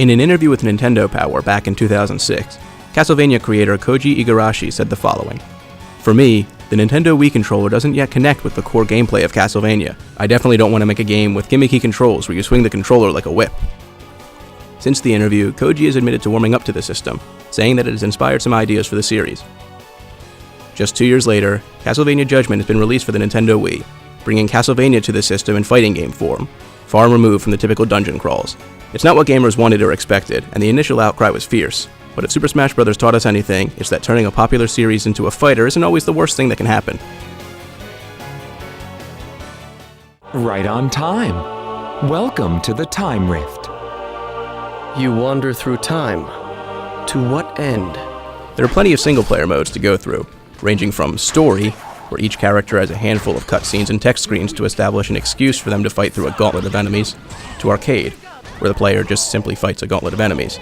In an interview with Nintendo Power back in 2006, Castlevania creator Koji Igarashi said the following: "For me, the Nintendo Wii controller doesn't yet connect with the core gameplay of Castlevania. I definitely don't want to make a game with gimmicky controls where you swing the controller like a whip." Since the interview, Koji has admitted to warming up to the system, saying that it has inspired some ideas for the series. Just 2 years later, Castlevania Judgement has been released for the Nintendo Wii, bringing Castlevania to the system in fighting game form, far removed from the typical dungeon crawls. It's not what gamers wanted or expected, and the initial outcry was fierce. But if Super Smash Bros. Taught us anything, it's that turning a popular series into a fighter isn't always the worst thing that can happen. Right on time. Welcome to the Time Rift. You wander through time. To what end? There are plenty of single-player modes to go through, ranging from story, where each character has a handful of cutscenes and text screens to establish an excuse for them to fight through a gauntlet of enemies, to arcade, where the player just simply fights a gauntlet of enemies.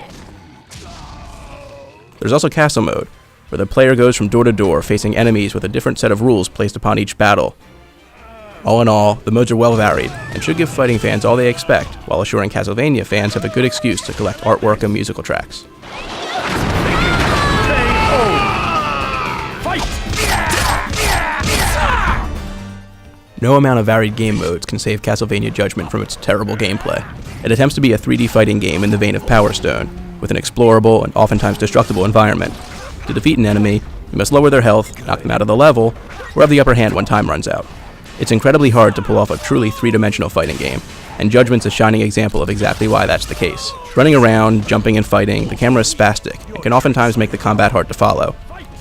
There's also castle mode, where the player goes from door to door facing enemies with a different set of rules placed upon each battle. All in all, the modes are well varied, and should give fighting fans all they expect, while assuring Castlevania fans have a good excuse to collect artwork and musical tracks. No amount of varied game modes can save Castlevania Judgement from its terrible gameplay. It attempts to be a 3D fighting game in the vein of Power Stone, with an explorable and oftentimes destructible environment. To defeat an enemy, you must lower their health, knock them out of the level, or have the upper hand when time runs out. It's incredibly hard to pull off a truly three-dimensional fighting game, and Judgment's a shining example of exactly why that's the case. Running around, jumping and fighting, the camera is spastic, and can oftentimes make the combat hard to follow.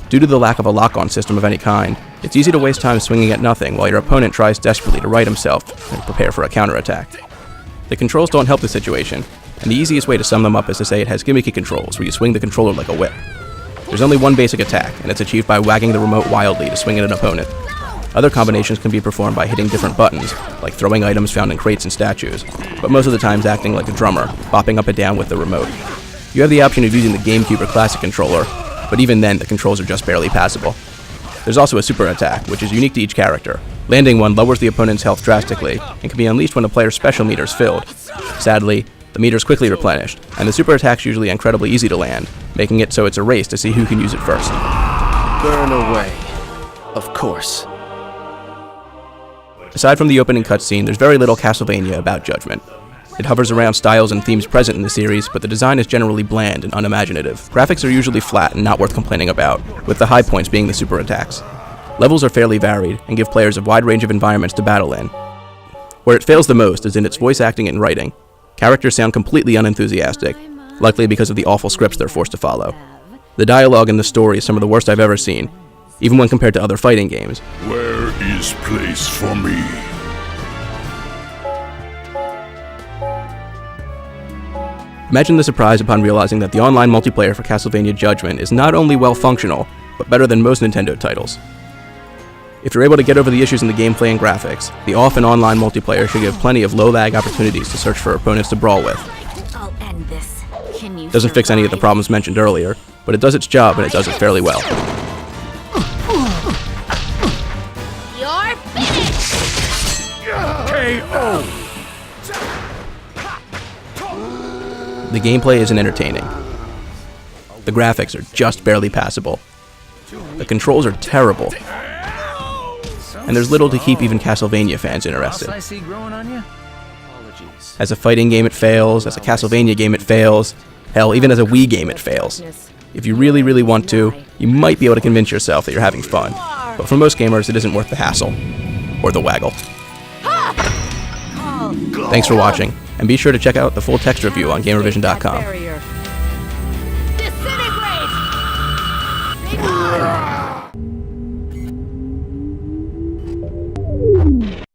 Due to the lack of a lock-on system of any kind, it's easy to waste time swinging at nothing while your opponent tries desperately to right himself and prepare for a counterattack. The controls don't help the situation, and the easiest way to sum them up is to say it has gimmicky controls where you swing the controller like a whip. There's only one basic attack, and it's achieved by wagging the remote wildly to swing at an opponent. Other combinations can be performed by hitting different buttons, like throwing items found in crates and statues, but most of the times acting like a drummer, bopping up and down with the remote. You have the option of using the GameCube or Classic controller, but even then the controls are just barely passable. There's also a super attack, which is unique to each character. Landing one lowers the opponent's health drastically, and can be unleashed when the player's special meter is filled. Sadly, the meter is quickly replenished, and the super attack's usually incredibly easy to land, making it so it's a race to see who can use it first. Burn away. Of course. Aside from the opening cutscene, there's very little Castlevania about Judgement. It hovers around styles and themes present in the series, but the design is generally bland and unimaginative. Graphics are usually flat and not worth complaining about, with the high points being the super attacks. Levels are fairly varied, and give players a wide range of environments to battle in. Where it fails the most is in its voice acting and writing. Characters sound completely unenthusiastic, likely because of the awful scripts they're forced to follow. The dialogue in the story is some of the worst I've ever seen, even when compared to other fighting games. Where is place for me? Imagine the surprise upon realizing that the online multiplayer for Castlevania Judgement is not only well-functional, but better than most Nintendo titles. If you're able to get over the issues in the gameplay and graphics, the off and online multiplayer should give plenty of low-lag opportunities to search for opponents to brawl with. I'll end this. Can you Doesn't fix any of the problems mentioned earlier, but it does its job and it does it fairly well. You're finished! KO! The gameplay isn't entertaining. The graphics are just barely passable. The controls are terrible. And there's little to keep even Castlevania fans interested. As a fighting game it fails, as a Castlevania game it fails, hell, even as a Wii game it fails. If you really, really want to, you might be able to convince yourself that you're having fun. But for most gamers, it isn't worth the hassle. Or the waggle. Thanks for watching, and be sure to check out the full text review on Gamervision.com. Disintegrate!